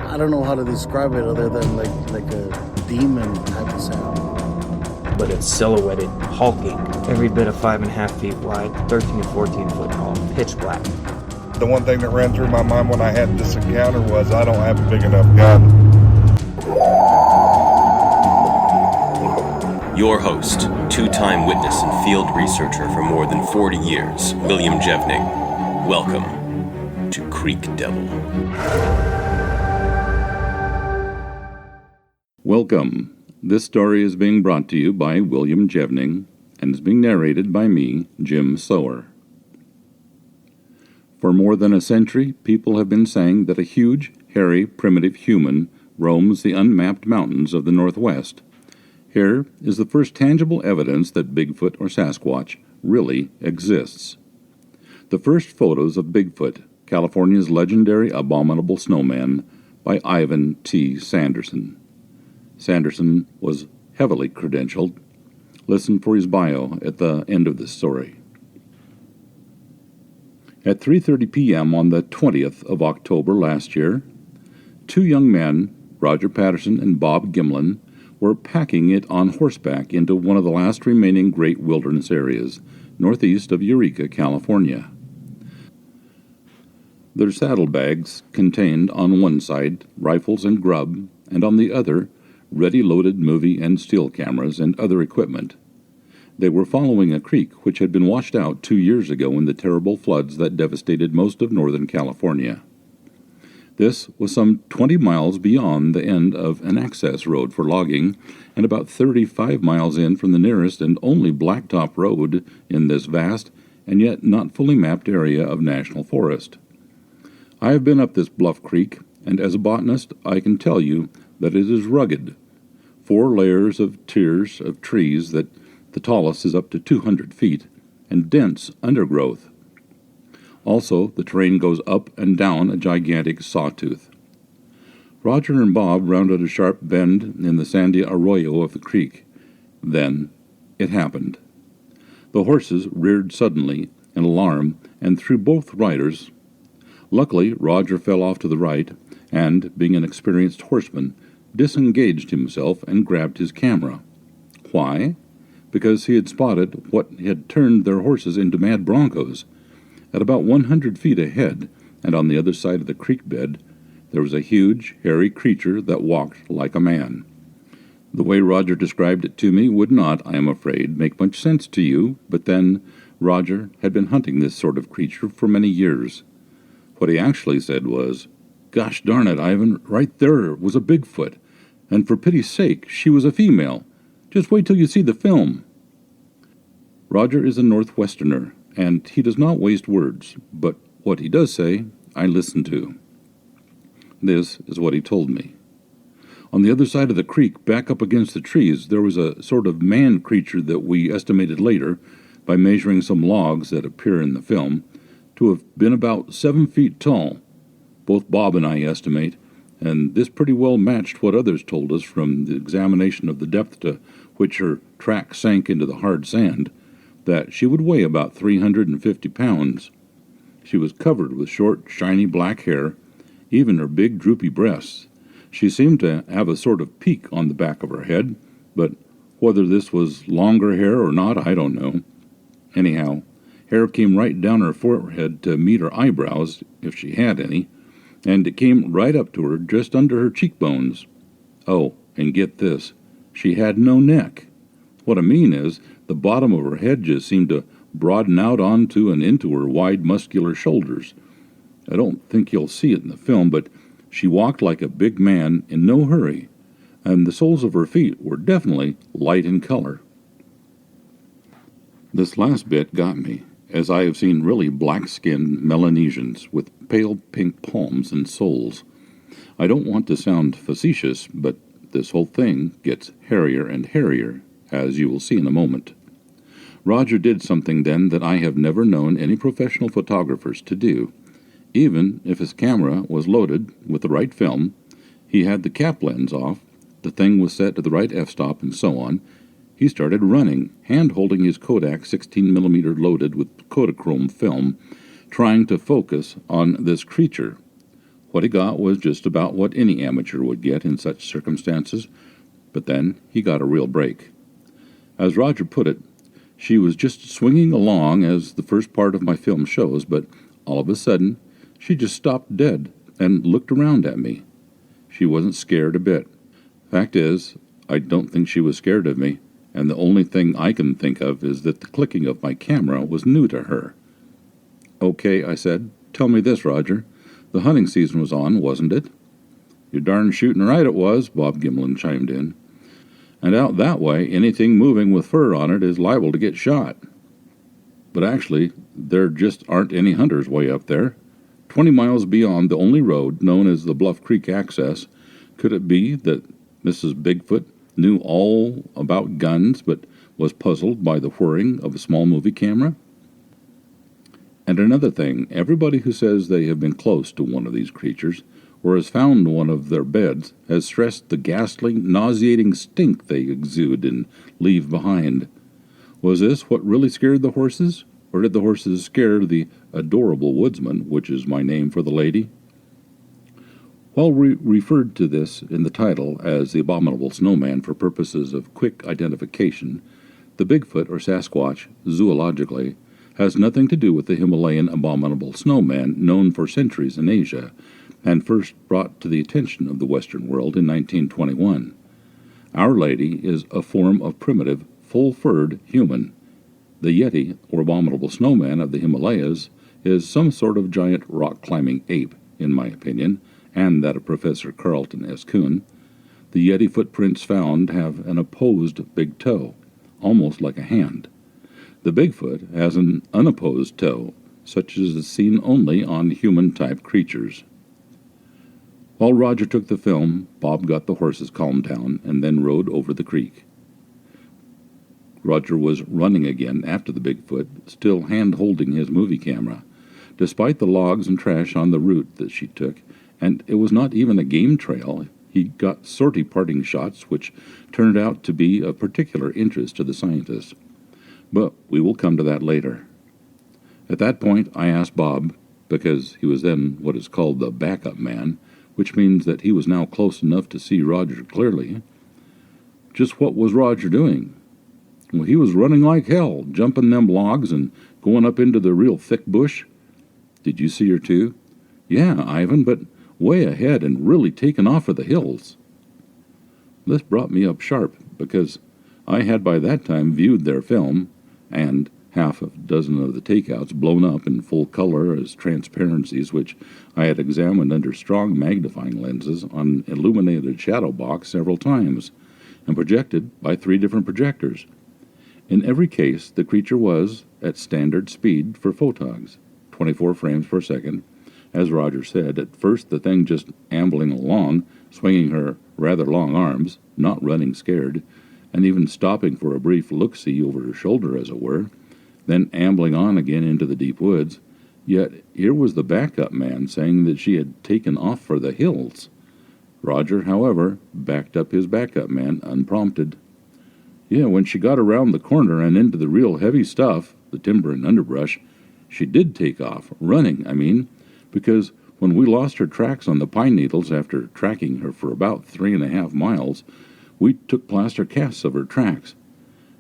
I don't know how to describe it other than like a demon type of sound. But it's silhouetted, hulking, every bit of 5.5 feet wide, 13 to 14 foot tall, pitch black. The one thing that ran through my mind when I had this encounter was I don't have a big enough gun. Your host, two-time witness and field researcher for more than 40 years, William Jevning. Welcome to Creek Devil. Welcome. This story is being brought to you by William Jevning and is being narrated by me, Jim Sower. For more than a century, people have been saying that a huge, hairy, primitive human roams the unmapped mountains of the Northwest. Here is the first tangible evidence that Bigfoot or Sasquatch really exists. The first photos of Bigfoot, California's legendary abominable snowman, by Ivan T. Sanderson. Sanderson was heavily credentialed. Listen for his bio at the end of this story. At 3:30 p.m. on the 20th of October last year, two young men, Roger Patterson and Bob Gimlin, were packing it on horseback into one of the last remaining great wilderness areas, northeast of Eureka, California. Their saddlebags contained on one side rifles and grub, and on the other ready-loaded movie and still cameras and other equipment. They were following a creek which had been washed out 2 years ago in the terrible floods that devastated most of Northern California. This was some 20 miles beyond the end of an access road for logging and about 35 miles in from the nearest and only blacktop road in this vast and yet not fully mapped area of national forest. I have been up this bluff creek, and as a botanist I can tell you that it is rugged. 4 layers of tiers of trees that the tallest is up to 200 feet, and dense undergrowth. Also, the terrain goes up and down a gigantic sawtooth. Roger and Bob rounded a sharp bend in the sandy arroyo of the creek. Then it happened. The horses reared suddenly in alarm and threw both riders. Luckily, Roger fell off to the right and, being an experienced horseman, disengaged himself and grabbed his camera. Why? Because he had spotted what had turned their horses into mad broncos. At about 100 feet ahead, and on the other side of the creek bed, there was a huge, hairy creature that walked like a man. The way Roger described it to me would not, I am afraid, make much sense to you, but then Roger had been hunting this sort of creature for many years. What he actually said was, "Gosh darn it, Ivan, right there was a Bigfoot, and for pity's sake, she was a female. Just wait till you see the film." Roger is a Northwesterner, and he does not waste words, but what he does say, I listen to. This is what he told me. On the other side of the creek, back up against the trees, there was a sort of man creature that we estimated later, by measuring some logs that appear in the film, to have been about 7 feet tall. Both Bob and I estimate, and this pretty well matched what others told us from the examination of the depth to which her track sank into the hard sand, that she would weigh about 350 pounds. She was covered with short, shiny black hair, even her big, droopy breasts. She seemed to have a sort of peak on the back of her head, but whether this was longer hair or not, I don't know. Anyhow, hair came right down her forehead to meet her eyebrows, if she had any, and it came right up to her just under her cheekbones. Oh, and get this, she had no neck. What I mean is, the bottom of her head just seemed to broaden out onto and into her wide, muscular shoulders. I don't think you'll see it in the film, but she walked like a big man in no hurry, and the soles of her feet were definitely light in color. This last bit got me, as I have seen really black-skinned Melanesians with pale pink palms and soles. I don't want to sound facetious, but this whole thing gets hairier and hairier, as you will see in a moment. Roger did something then that I have never known any professional photographers to do. Even if his camera was loaded with the right film, he had the cap lens off, the thing was set to the right f-stop, and so on. He started running, hand-holding his Kodak 16mm loaded with Kodachrome film, trying to focus on this creature. What he got was just about what any amateur would get in such circumstances, but then he got a real break. As Roger put it, she was just swinging along as the first part of my film shows, but all of a sudden, she just stopped dead and looked around at me. She wasn't scared a bit. Fact is, I don't think she was scared of me, and the only thing I can think of is that the clicking of my camera was new to her. "Okay," I said. "Tell me this, Roger. The hunting season was on, wasn't it?" "You're darn shooting right it was," Bob Gimlin chimed in. "And out that way, anything moving with fur on it is liable to get shot. But actually, there just aren't any hunters way up there. 20 miles beyond the only road, known as the Bluff Creek Access, could it be that Mrs. Bigfoot knew all about guns but was puzzled by the whirring of a small movie camera? And another thing, everybody who says they have been close to one of these creatures or has found one of their beds has stressed the ghastly, nauseating stink they exude and leave behind. Was this what really scared the horses, or did the horses scare the adorable woodsman, which is my name for the lady? While we referred to this in the title as the Abominable Snowman for purposes of quick identification, the Bigfoot or Sasquatch, zoologically, has nothing to do with the Himalayan abominable snowman known for centuries in Asia, and first brought to the attention of the Western world in 1921. Our Lady is a form of primitive, full-furred human. The Yeti, or abominable snowman of the Himalayas, is some sort of giant rock-climbing ape, in my opinion, and that of Professor Carlton S. Kuhn. The Yeti footprints found have an opposed big toe, almost like a hand. The Bigfoot has an unopposed toe, such as is seen only on human-type creatures. While Roger took the film, Bob got the horses calmed down and then rode over the creek. Roger was running again after the Bigfoot, still hand-holding his movie camera, despite the logs and trash on the route that she took, and it was not even a game trail. He got sortie parting shots, which turned out to be of particular interest to the scientists. But we will come to that later. At that point, I asked Bob, because he was then what is called the backup man, which means that he was now close enough to see Roger clearly, just what was Roger doing? Well, he was running like hell, jumping them logs and going up into the real thick bush. Did you see her too? Yeah, Ivan, but way ahead and really taken off for the hills. This brought me up sharp, because I had by that time viewed their film, and half a dozen of the takeouts blown up in full color as transparencies, which I had examined under strong magnifying lenses on illuminated shadow box several times, and projected by 3 different projectors. In every case, the creature was at standard speed for photogs, 24 frames per second. As Roger said, at first the thing just ambling along, swinging her rather long arms, not running scared, and even stopping for a brief look-see over her shoulder, as it were, then ambling on again into the deep woods. Yet here was the backup man saying that she had taken off for the hills. Roger, however, backed up his backup man unprompted. Yeah, when she got around the corner and into the real heavy stuff, the timber and underbrush, she did take off, running, I mean, because when we lost her tracks on the pine needles after tracking her for about 3.5 miles, we took plaster casts of her tracks.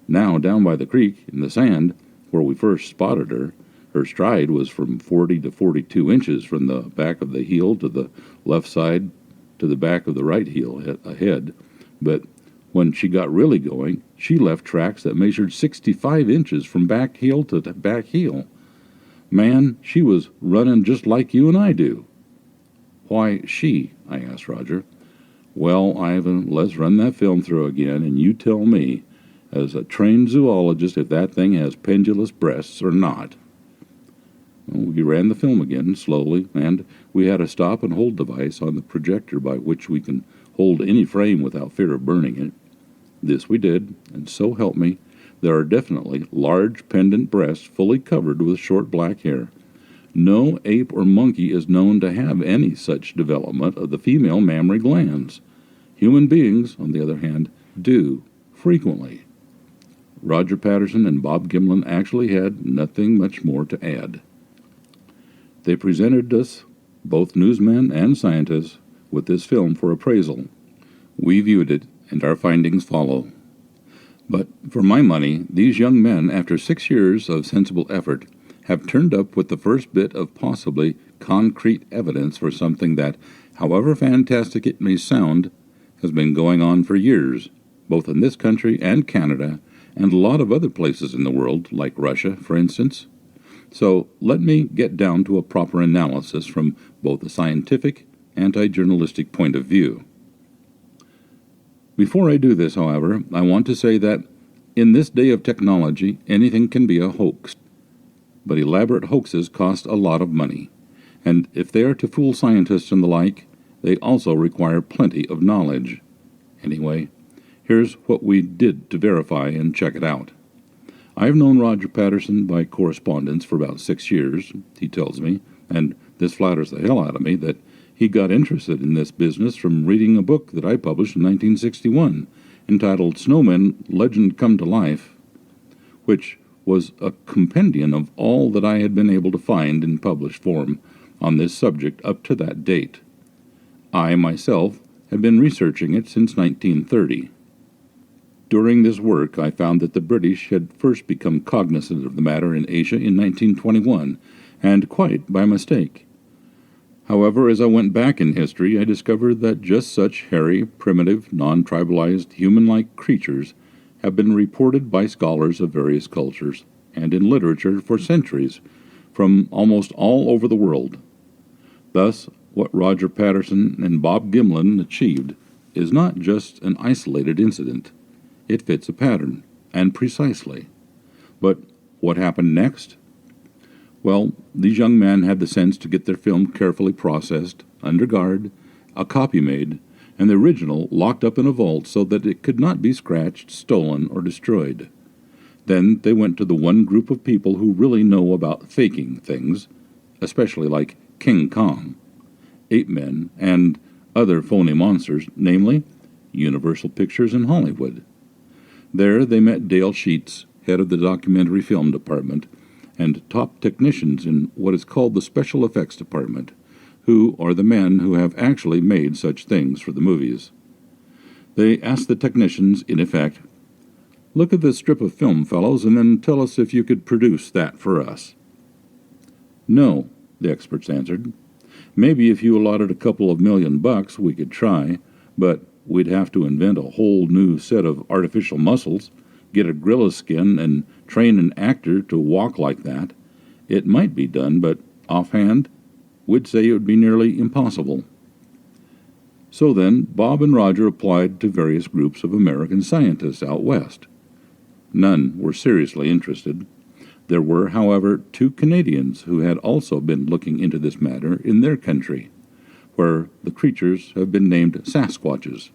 Now, down by the creek, in the sand, where we first spotted her, her stride was from 40 to 42 inches from the back of the heel to the left side to the back of the right heel ahead. But when she got really going, she left tracks that measured 65 inches from back heel to back heel. Man, she was running just like you and I do. Why she? I asked Roger. Well, Ivan, let's run that film through again, and you tell me, as a trained zoologist, if that thing has pendulous breasts or not. Well, we ran the film again, slowly, and we had a stop and hold device on the projector by which we can hold any frame without fear of burning it. This we did, and so help me, there are definitely large pendant breasts fully covered with short black hair. No ape or monkey is known to have any such development of the female mammary glands. Human beings, on the other hand, do, frequently. Roger Patterson and Bob Gimlin actually had nothing much more to add. They presented us both newsmen and scientists, with this film for appraisal. We viewed it, and our findings follow. But for my money, these young men, after 6 years of sensible effort, have turned up with the first bit of possibly concrete evidence for something that, however fantastic it may sound, has been going on for years, both in this country and Canada, and a lot of other places in the world, like Russia, for instance. So let me get down to a proper analysis from both a scientific and a journalistic point of view. Before I do this, however, I want to say that in this day of technology, anything can be a hoax. But elaborate hoaxes cost a lot of money, and if they are to fool scientists and the like, they also require plenty of knowledge. Anyway, here's what we did to verify and check it out. I've known Roger Patterson by correspondence for about 6 years, he tells me, and this flatters the hell out of me that he got interested in this business from reading a book that I published in 1961, entitled Snowmen Legend Come to Life, which was a compendium of all that I had been able to find in published form on this subject up to that date. I, myself, have been researching it since 1930. During this work, I found that the British had first become cognizant of the matter in Asia in 1921, and quite by mistake. However, as I went back in history, I discovered that just such hairy, primitive, non-tribalized, human-like creatures have been reported by scholars of various cultures and in literature for centuries, from almost all over the world. Thus, what Roger Patterson and Bob Gimlin achieved is not just an isolated incident. It fits a pattern, and precisely. But what happened next? Well, these young men had the sense to get their film carefully processed, under guard, a copy made, and the original locked up in a vault so that it could not be scratched, stolen, or destroyed. Then they went to the one group of people who really know about faking things, especially like King Kong, ape men, and other phony monsters, namely Universal Pictures in Hollywood. There they met Dale Sheets, head of the documentary film department, and top technicians in what is called the special effects department, who are the men who have actually made such things for the movies. They asked the technicians, in effect, "Look at this strip of film, fellows, and then tell us if you could produce that for us." "No," the experts answered. "Maybe if you allotted a couple of $1,000,000 we could try, but we'd have to invent a whole new set of artificial muscles, get a gorilla skin, and train an actor to walk like that. It might be done, but offhand, we'd say it would be nearly impossible." So then, Bob and Roger applied to various groups of American scientists out west. None were seriously interested. There were, however, 2 Canadians who had also been looking into this matter in their country, where the creatures have been named Sasquatches.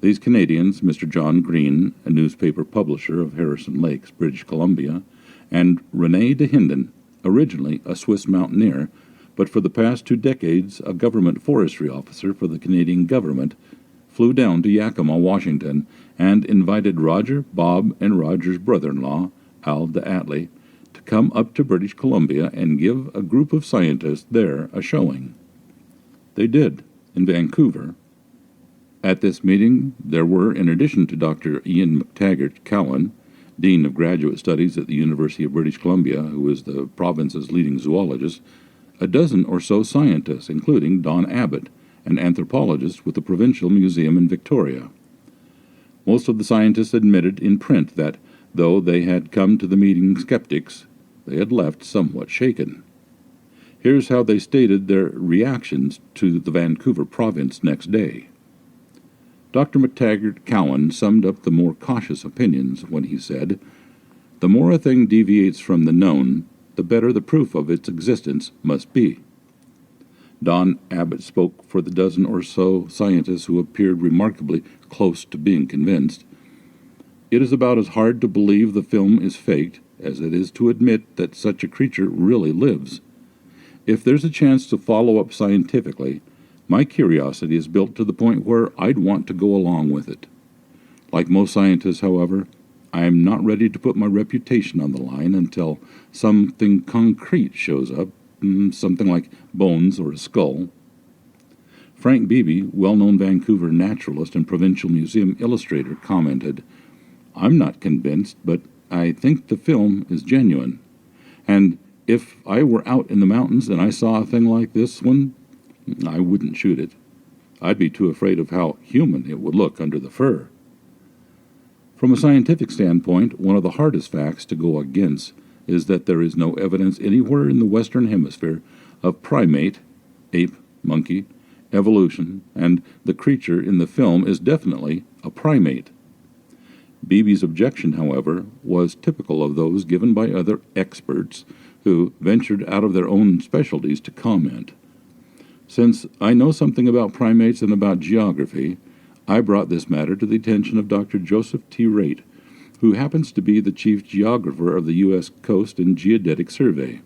These Canadians, Mr. John Green, a newspaper publisher of Harrison Lakes, British Columbia, and René de Hinden, originally a Swiss mountaineer, but for the past 2 decades a government forestry officer for the Canadian government, flew down to Yakima, Washington, and invited Roger, Bob, and Roger's brother-in-law, Al de Atley, to come up to British Columbia and give a group of scientists there a showing. They did, in Vancouver. At this meeting, there were, in addition to Dr. Ian McTaggart Cowan, Dean of Graduate Studies at the University of British Columbia, who is the province's leading zoologist, a dozen or so scientists, including Don Abbott, an anthropologist with the Provincial Museum in Victoria. Most of the scientists admitted in print that, though they had come to the meeting skeptics, they had left somewhat shaken. Here's how they stated their reactions to the Vancouver province next day. Dr. McTaggart Cowan summed up the more cautious opinions when he said, "The more a thing deviates from the known, the better the proof of its existence must be." Don Abbott spoke for the dozen or so scientists who appeared remarkably close to being convinced. "It is about as hard to believe the film is faked as it is to admit that such a creature really lives. If there's a chance to follow up scientifically, my curiosity is built to the point where I'd want to go along with it. Like most scientists, however, I am not ready to put my reputation on the line until something concrete shows up something like bones or a skull. Frank Beebe, well-known Vancouver naturalist and provincial museum illustrator, commented, "I'm not convinced, but I think the film is genuine. And if I were out in the mountains and I saw a thing like this one, I wouldn't shoot it. I'd be too afraid of how human it would look under the fur." From a scientific standpoint, one of the hardest facts to go against is that there is no evidence anywhere in the Western Hemisphere of primate, ape, monkey, evolution, and the creature in the film is definitely a primate. Beebe's objection, however, was typical of those given by other experts who ventured out of their own specialties to comment. Since I know something about primates and about geography, I brought this matter to the attention of Dr. Joseph T. Raitt, who happens to be the chief geographer of the U.S. Coast and Geodetic Survey.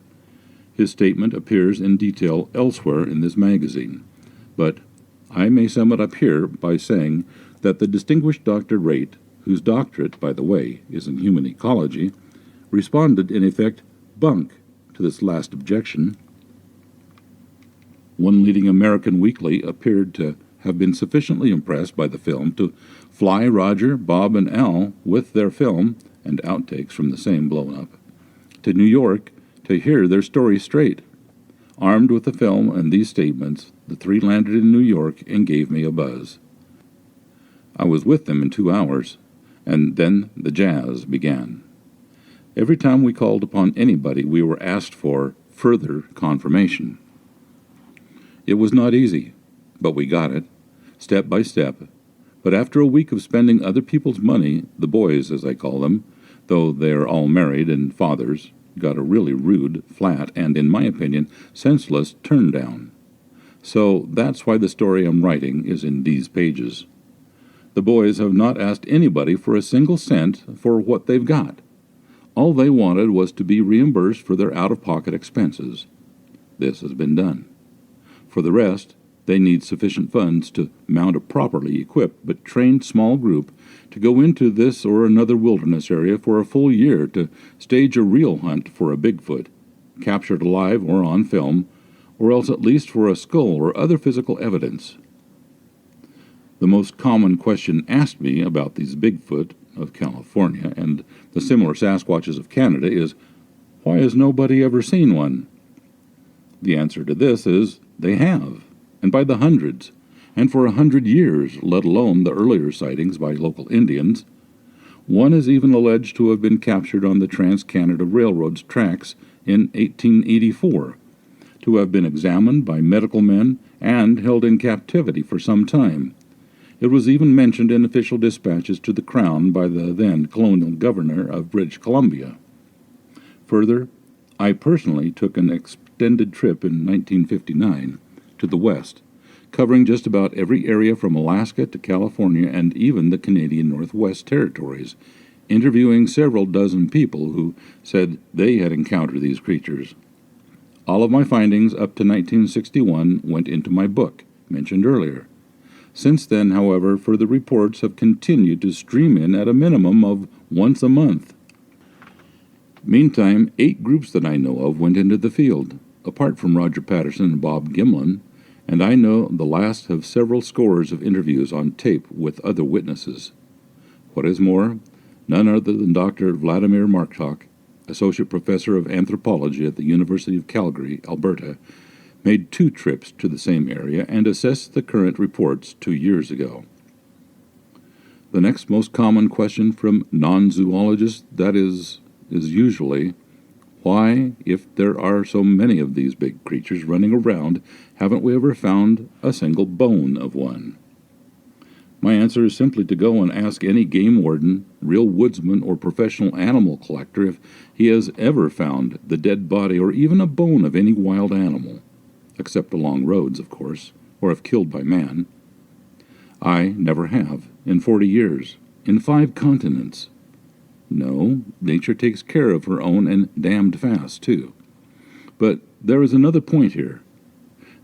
His statement appears in detail elsewhere in this magazine, but I may sum it up here by saying that the distinguished Dr. Raitt, whose doctorate, by the way, is in human ecology, responded in effect bunk to this last objection. One leading American weekly appeared to have been sufficiently impressed by the film to fly Roger, Bob, and Al with their film and outtakes from the same blown up to New York to hear their story straight. Armed with the film and these statements, the three landed in New York and gave me a buzz. I was with them in 2 hours, and then the jazz began. Every time we called upon anybody, we were asked for further confirmation. It was not easy, but we got it, step by step. But after a week of spending other people's money, the boys, as I call them, though they are all married and fathers, got a really rude, flat, and, in my opinion, senseless turn down. So that's why the story I'm writing is in these pages. The boys have not asked anybody for a single cent for what they've got. All they wanted was to be reimbursed for their out-of-pocket expenses. This has been done. For the rest, they need sufficient funds to mount a properly equipped but trained small group to go into this or another wilderness area for a full year to stage a real hunt for a Bigfoot, captured alive or on film, or else at least for a skull or other physical evidence. The most common question asked me about these Bigfoot of California and the similar Sasquatches of Canada is, why has nobody ever seen one? The answer to this is, they have, and by the hundreds, and for 100 years, let alone the earlier sightings by local Indians. One is even alleged to have been captured on the Trans-Canada Railroad's tracks in 1884, to have been examined by medical men and held in captivity for some time. It was even mentioned in official dispatches to the Crown by the then colonial governor of British Columbia. Further, I personally took an extended trip in 1959 to the west, covering just about every area from Alaska to California and even the Canadian Northwest Territories, interviewing several dozen people who said they had encountered these creatures. All of my findings up to 1961 went into my book, mentioned earlier. Since then, however, further reports have continued to stream in at a minimum of once a month. Meantime, 8 groups that I know of went into the field, apart from Roger Patterson and Bob Gimlin, and I know the last have several scores of interviews on tape with other witnesses. What is more, none other than Dr. Vladimir Martok, Associate Professor of Anthropology at the University of Calgary, Alberta, made 2 trips to the same area and assessed the current reports 2 years ago. The next most common question from non-zoologists, that is usually, why, if there are so many of these big creatures running around, haven't we ever found a single bone of one? My answer is simply to go and ask any game warden, real woodsman, or professional animal collector if he has ever found the dead body or even a bone of any wild animal, except along roads, of course, or if killed by man. I never have, in 40 years, in 5 continents. No, nature takes care of her own and damned fast, too. But there is another point here.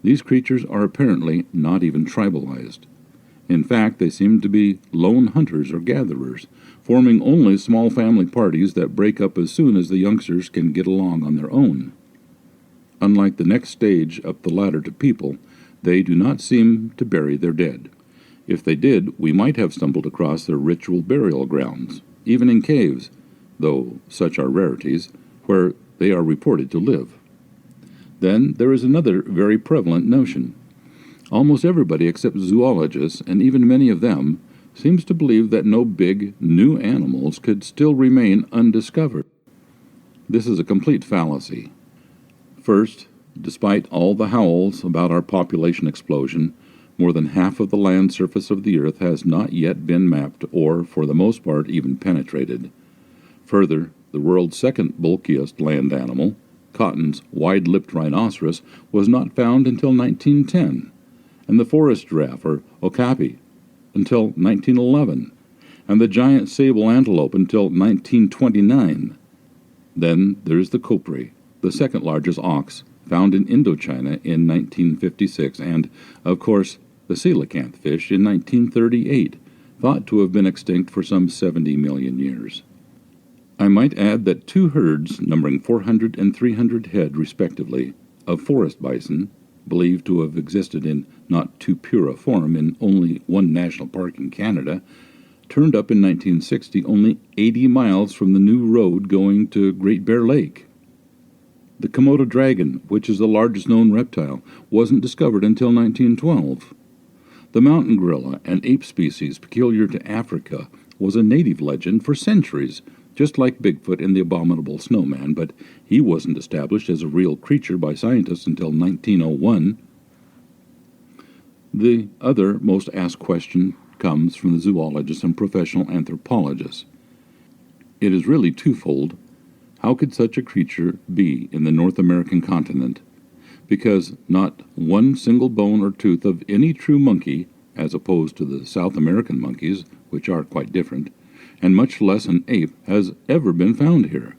These creatures are apparently not even tribalized. In fact, they seem to be lone hunters or gatherers, forming only small family parties that break up as soon as the youngsters can get along on their own. unlike the next stage up the ladder to people, they do not seem to bury their dead. If they did, we might have stumbled across their ritual burial grounds, even in caves, though such are rarities, where they are reported to live. Then there is another very prevalent notion. Almost everybody except zoologists, and even many of them, seems to believe that no big, new animals could still remain undiscovered. This is a complete fallacy. First, despite all the howls about our population explosion, more than half of the land surface of the earth has not yet been mapped or, for the most part, even penetrated. Further, the world's second bulkiest land animal, Cotton's wide-lipped rhinoceros, was not found until 1910, and the forest giraffe, or okapi, until 1911, and the giant sable antelope until 1929. Then there's the copri, the second largest ox, found in Indochina in 1956, and, of course, the coelacanth fish in 1938, thought to have been extinct for some 70 million years. I might add that two herds, numbering 400 and 300 head respectively, of forest bison, believed to have existed in not too pure a form in only one national park in Canada, turned up in 1960 only 80 miles from the new road going to Great Bear Lake. The Komodo dragon, which is the largest known reptile, wasn't discovered until 1912. The mountain gorilla, an ape species peculiar to Africa, was a native legend for centuries, just like Bigfoot and the abominable snowman, but he wasn't established as a real creature by scientists until 1901. The other most asked question comes from the zoologists and professional anthropologists. It is really twofold. How could such a creature be in the North American continent? Because not one single bone or tooth of any true monkey, as opposed to the South American monkeys, which are quite different, and much less an ape, has ever been found here.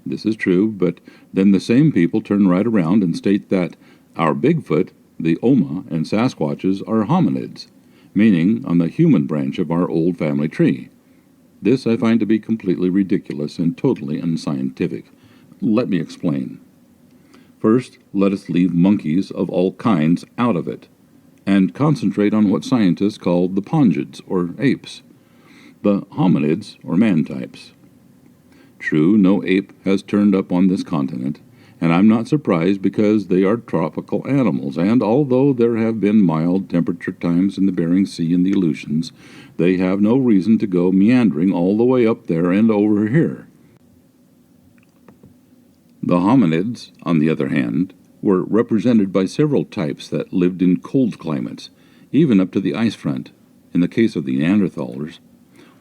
This is true, but then the same people turn right around and state that our Bigfoot, the Oma, and Sasquatches are hominids, meaning on the human branch of our old family tree. This I find to be completely ridiculous and totally unscientific. Let me explain. First, let us leave monkeys of all kinds out of it, and concentrate on what scientists call the pongids, or apes, the hominids, or man-types. True, no ape has turned up on this continent, and I'm not surprised because they are tropical animals, and although there have been mild temperature times in the Bering Sea and the Aleutians, they have no reason to go meandering all the way up there and over here. The hominids, on the other hand, were represented by several types that lived in cold climates, even up to the ice front, in the case of the Neanderthalers.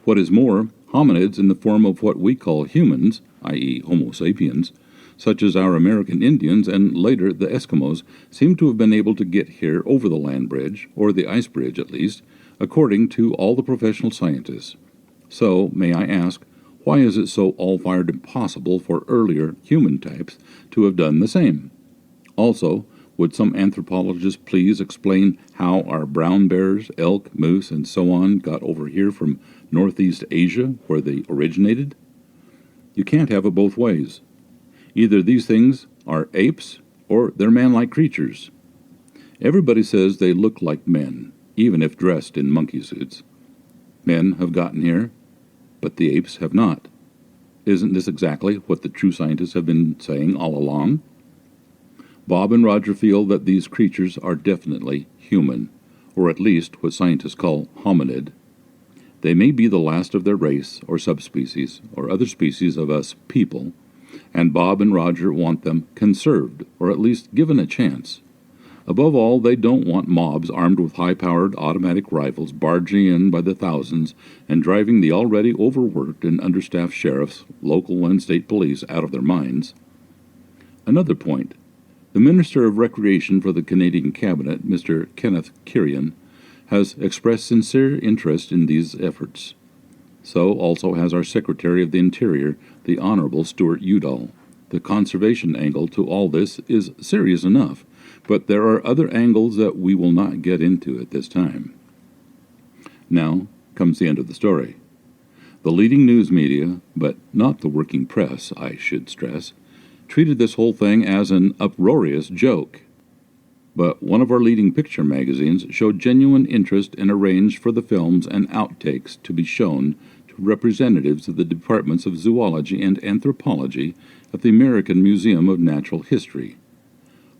What is more, hominids in the form of what we call humans, i.e. Homo sapiens, such as our American Indians and later the Eskimos, seem to have been able to get here over the land bridge, or the ice bridge at least, according to all the professional scientists. So, may I ask, why is it so all-fired impossible for earlier human types to have done the same? Also, would some anthropologists please explain how our brown bears, elk, moose, and so on got over here from Northeast Asia, where they originated? You can't have it both ways. Either these things are apes, or they're man-like creatures. Everybody says they look like men, even if dressed in monkey suits. Men have gotten here, but the apes have not. Isn't this exactly what the true scientists have been saying all along? Bob and Roger feel that these creatures are definitely human, or at least what scientists call hominid. They may be the last of their race or subspecies, or other species of us people, and Bob and Roger want them conserved, or at least given a chance. Above all, they don't want mobs armed with high-powered automatic rifles barging in by the thousands and driving the already overworked and understaffed sheriffs, local and state police out of their minds. Another point. The Minister of Recreation for the Canadian Cabinet, Mr. Kenneth Kirian, has expressed sincere interest in these efforts. So also has our Secretary of the Interior, the Honorable Stuart Udall. The conservation angle to all this is serious enough, but there are other angles that we will not get into at this time. Now comes the end of the story. The leading news media, but not the working press, I should stress, treated this whole thing as an uproarious joke. But one of our leading picture magazines showed genuine interest and arranged for the films and outtakes to be shown to representatives of the departments of zoology and anthropology at the American Museum of Natural History.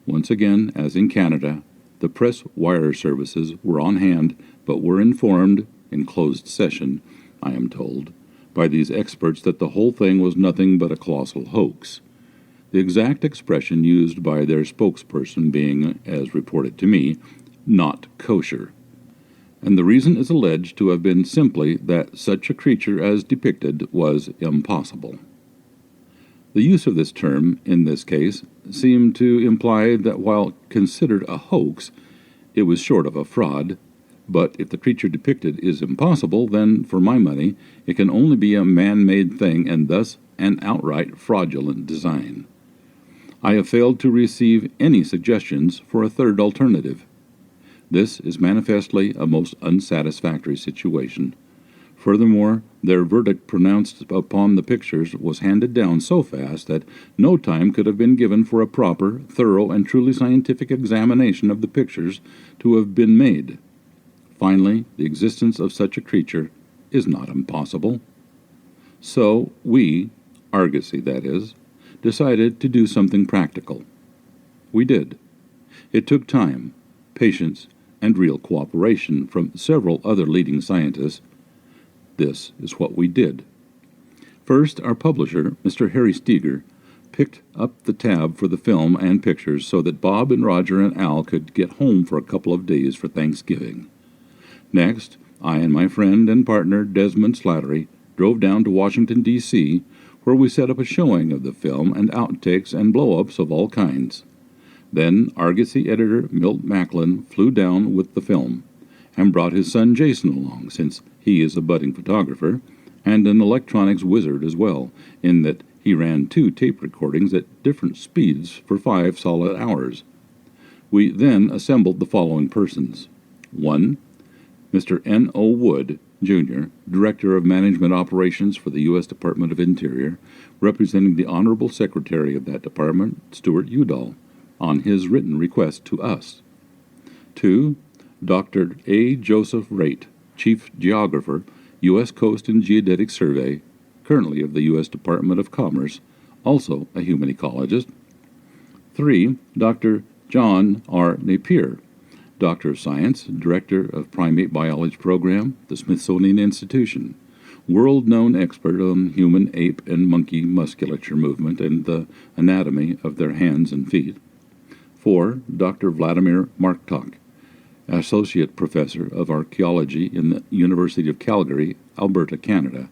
Once again, as in Canada, the press wire services were on hand, but were informed, in closed session, I am told, by these experts that the whole thing was nothing but a colossal hoax. The exact expression used by their spokesperson being, as reported to me, not kosher. And the reason is alleged to have been simply that such a creature as depicted was impossible. The use of this term, in this case, seemed to imply that while considered a hoax, it was short of a fraud, but if the creature depicted is impossible, then, for my money, it can only be a man-made thing and thus an outright fraudulent design. I have failed to receive any suggestions for a third alternative. This is manifestly a most unsatisfactory situation. Furthermore, their verdict pronounced upon the pictures was handed down so fast that no time could have been given for a proper, thorough, and truly scientific examination of the pictures to have been made. Finally, the existence of such a creature is not impossible. So we, Argosy that is, decided to do something practical. We did. It took time, patience, and real cooperation from several other leading scientists. This is what we did. First, our publisher, Mr. Harry Steger, picked up the tab for the film and pictures so that Bob and Roger and Al could get home for a couple of days for Thanksgiving. Next, I and my friend and partner Desmond Slattery drove down to Washington, D.C., where we set up a showing of the film and outtakes and blow-ups of all kinds. Then Argosy editor Milt Macklin flew down with the film and brought his son Jason along, since he is a budding photographer and an electronics wizard as well, in that he ran 2 tape recordings at different speeds for 5 solid hours. We then assembled the following persons. 1. Mr. N.O. Wood, Jr., Director of Management Operations for the U.S. Department of Interior, representing the Honorable Secretary of that department, Stuart Udall, on his written request to us. 2. Dr. A. Joseph Raitt, Chief Geographer, U.S. Coast and Geodetic Survey, currently of the U.S. Department of Commerce, also a human ecologist. 3. Dr. John R. Napier, Doctor of Science, Director of Primate Biology Program, the Smithsonian Institution, world-known expert on human, ape, and monkey musculature movement and the anatomy of their hands and feet. 4. Dr. Vladimir Marktok, Associate Professor of Archaeology in the University of Calgary, Alberta, Canada.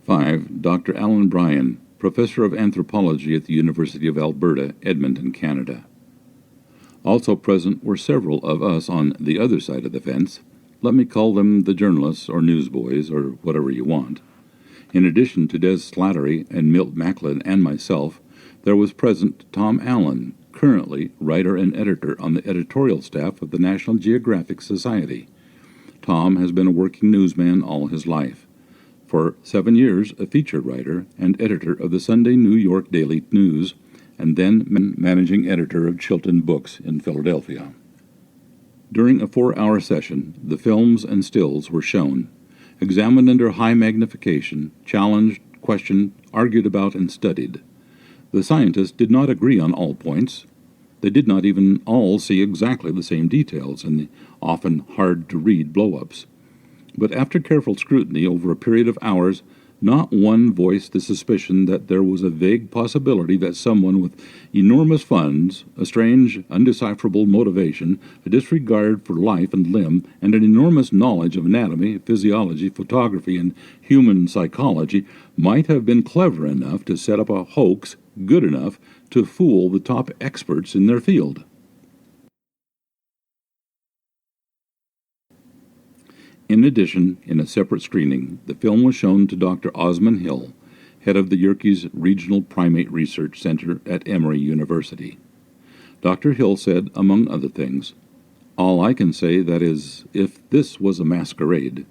5. Dr. Alan Bryan, Professor of Anthropology at the University of Alberta, Edmonton, Canada. Also present were several of us on the other side of the fence. Let me call them the journalists or newsboys or whatever you want. In addition to Des Slattery and Milt Macklin and myself, there was present Tom Allen, currently writer and editor on the editorial staff of the National Geographic Society. Tom has been a working newsman all his life. For 7 years, a feature writer and editor of the Sunday New York Daily News, and then managing editor of Chilton Books in Philadelphia. During a 4-hour session, the films and stills were shown, examined under high magnification, challenged, questioned, argued about, and studied. The scientists did not agree on all points. They did not even all see exactly the same details in the often hard-to-read blow-ups. But after careful scrutiny over a period of hours, not one voiced the suspicion that there was a vague possibility that someone with enormous funds, a strange, undecipherable motivation, a disregard for life and limb, and an enormous knowledge of anatomy, physiology, photography, and human psychology might have been clever enough to set up a hoax good enough to fool the top experts in their field. In addition, in a separate screening, the film was shown to Dr. Osman Hill, head of the Yerkes Regional Primate Research Center at Emory University. Dr. Hill said, among other things, "All I can say, that is, if this was a masquerade,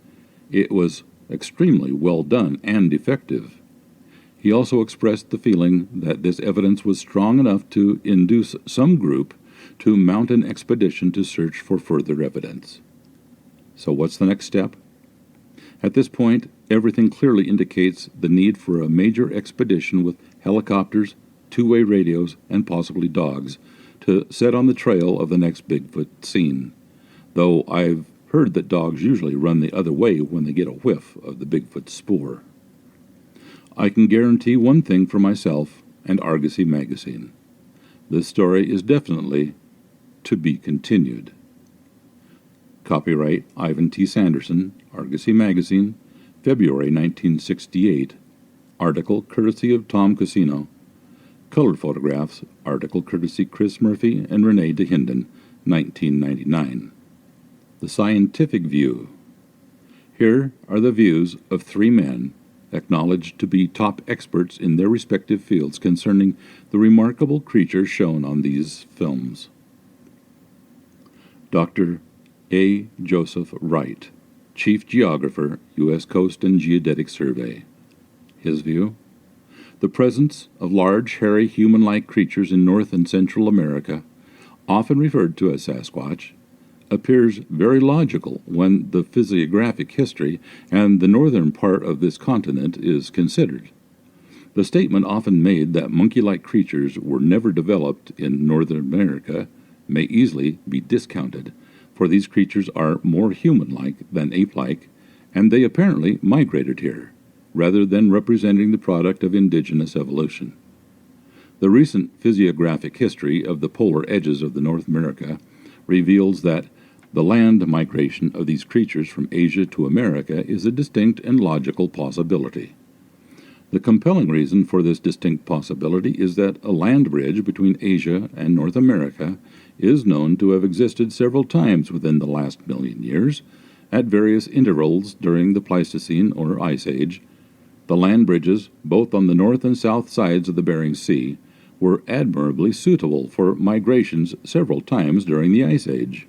it was extremely well done and effective." He also expressed the feeling that this evidence was strong enough to induce some group to mount an expedition to search for further evidence. So what's the next step? At this point, everything clearly indicates the need for a major expedition with helicopters, two-way radios, and possibly dogs to set on the trail of the next Bigfoot scene, though I've heard that dogs usually run the other way when they get a whiff of the Bigfoot spoor. I can guarantee one thing for myself and Argosy magazine. This story is definitely to be continued. Copyright Ivan T. Sanderson, Argosy magazine, February 1968. Article courtesy of Tom Casino. Colored photographs, article courtesy Chris Murphy and Renee DeHinden, 1999. The Scientific View. Here are the views of three men acknowledged to be top experts in their respective fields concerning the remarkable creatures shown on these films. Dr. A. Joseph Wright, Chief Geographer, U.S. Coast and Geodetic Survey. His view: the presence of large, hairy, human-like creatures in North and Central America, often referred to as Sasquatch, appears very logical when the physiographic history and the northern part of this continent is considered. The statement often made that monkey-like creatures were never developed in Northern America may easily be discounted, for these creatures are more human-like than ape-like, and they apparently migrated here, rather than representing the product of indigenous evolution. The recent physiographic history of the polar edges of the North America reveals that the land migration of these creatures from Asia to America is a distinct and logical possibility. The compelling reason for this distinct possibility is that a land bridge between Asia and North America is known to have existed several times within the last million years, at various intervals during the Pleistocene or Ice Age. The land bridges, both on the north and south sides of the Bering Sea, were admirably suitable for migrations several times during the Ice Age.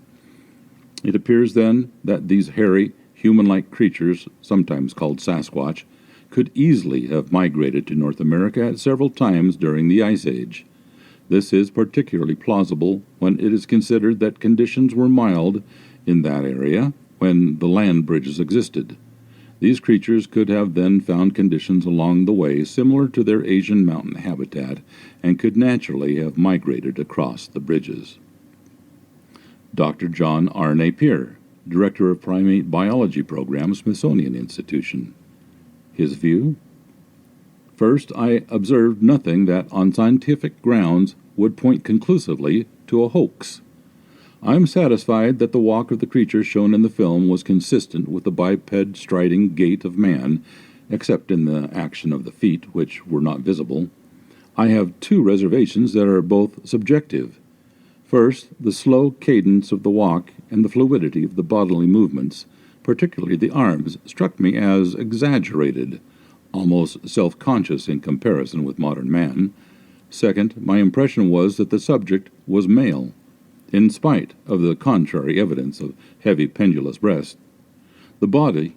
It appears then that these hairy, human-like creatures, sometimes called Sasquatch, could easily have migrated to North America at several times during the Ice Age. This is particularly plausible when it is considered that conditions were mild in that area when the land bridges existed. These creatures could have then found conditions along the way similar to their Asian mountain habitat and could naturally have migrated across the bridges. Dr. John R. Napier, Director of Primate Biology Program, Smithsonian Institution. His view: first, I observed nothing that on scientific grounds would point conclusively to a hoax. I am satisfied that the walk of the creature shown in the film was consistent with the biped striding gait of man, except in the action of the feet, which were not visible. I have two reservations that are both subjective. First, the slow cadence of the walk and the fluidity of the bodily movements, particularly the arms, struck me as exaggerated, almost self-conscious in comparison with modern man. Second, my impression was that the subject was male, in spite of the contrary evidence of heavy pendulous breast. The body,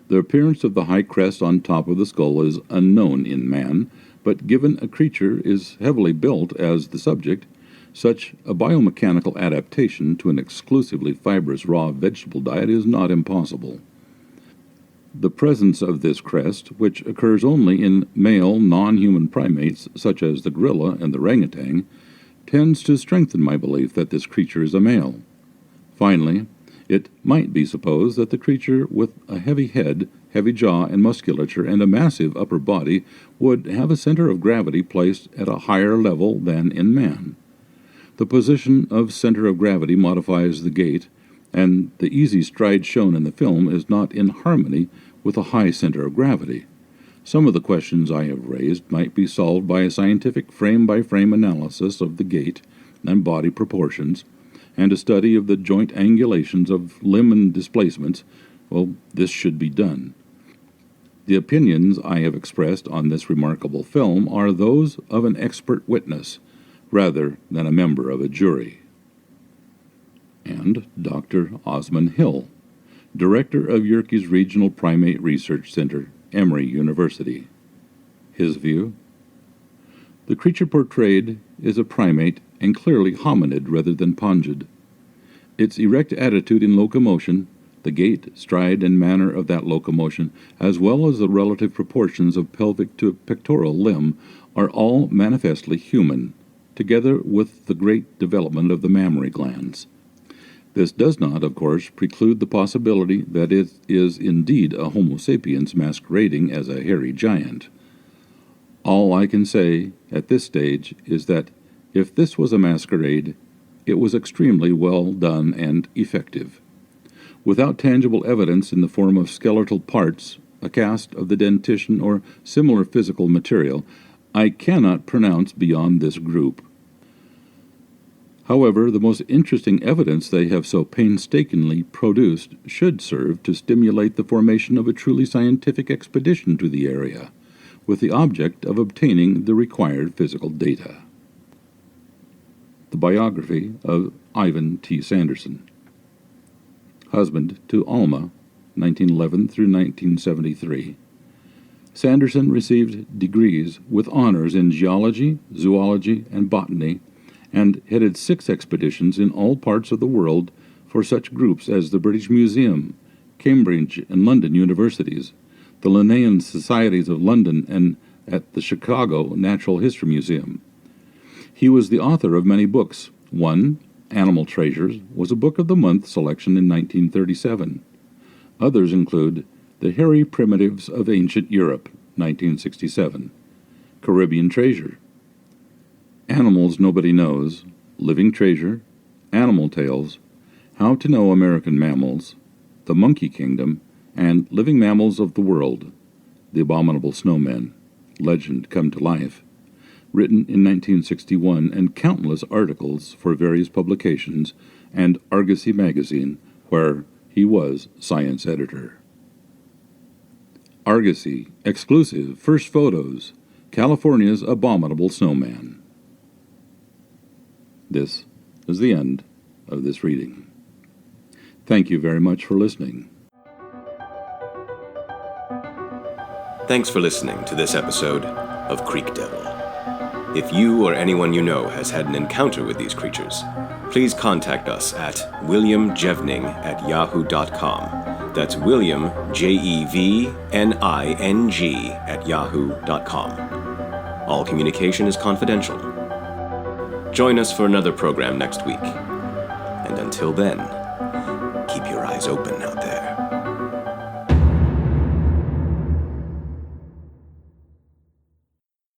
the appearance of the high crest on top of the skull is unknown in man, but given a creature is heavily built as the subject, such a biomechanical adaptation to an exclusively fibrous raw vegetable diet is not impossible. The presence of this crest, which occurs only in male non-human primates such as the gorilla and the orangutan, tends to strengthen my belief that this creature is a male. Finally, it might be supposed that the creature with a heavy head, heavy jaw and musculature and a massive upper body would have a center of gravity placed at a higher level than in man. The position of center of gravity modifies the gait, and the easy stride shown in the film is not in harmony with a high center of gravity. Some of the questions I have raised might be solved by a scientific frame-by-frame analysis of the gait and body proportions, and a study of the joint angulations of limb and displacements. Well, this should be done. The opinions I have expressed on this remarkable film are those of an expert witness, rather than a member of a jury. And Dr. Osman Hill, Director of Yerkes Regional Primate Research Center, Emory University. His view: the creature portrayed is a primate and clearly hominid rather than pongid. Its erect attitude in locomotion, the gait, stride, and manner of that locomotion, as well as the relative proportions of pelvic to pectoral limb, are all manifestly human, together with the great development of the mammary glands. This does not, of course, preclude the possibility that it is indeed a Homo sapiens masquerading as a hairy giant. All I can say at this stage is that if this was a masquerade, it was extremely well done and effective. Without tangible evidence in the form of skeletal parts, a cast of the dentition, or similar physical material, I cannot pronounce beyond this group. However, the most interesting evidence they have so painstakingly produced should serve to stimulate the formation of a truly scientific expedition to the area, with the object of obtaining the required physical data. The biography of Ivan T. Sanderson. Husband to Alma, 1911 through 1973. Sanderson received degrees with honors in geology, zoology, and botany, and headed 6 expeditions in all parts of the world for such groups as the British Museum, Cambridge and London universities, the Linnean Societies of London, and at the Chicago Natural History Museum. He was the author of many books. One, Animal Treasures, was a Book of the Month selection in 1937. Others include The Hairy Primitives of Ancient Europe, 1967, Caribbean Treasure, Animals Nobody Knows, Living Treasure, Animal Tales, How to Know American Mammals, The Monkey Kingdom, and Living Mammals of the World, The Abominable Snowmen, Legend Come to Life, written in 1961, and countless articles for various publications and Argosy magazine, where he was science editor. Argosy, exclusive, first photos, California's Abominable Snowman. This is the end of this reading. Thank you very much for listening. Thanks for listening to this episode of Creek Devil. If you or anyone you know has had an encounter with these creatures, please contact us at williamjevning@yahoo.com. That's William, Jevning, @yahoo.com. All communication is confidential. Join us for another program next week. And until then, keep your eyes open out there.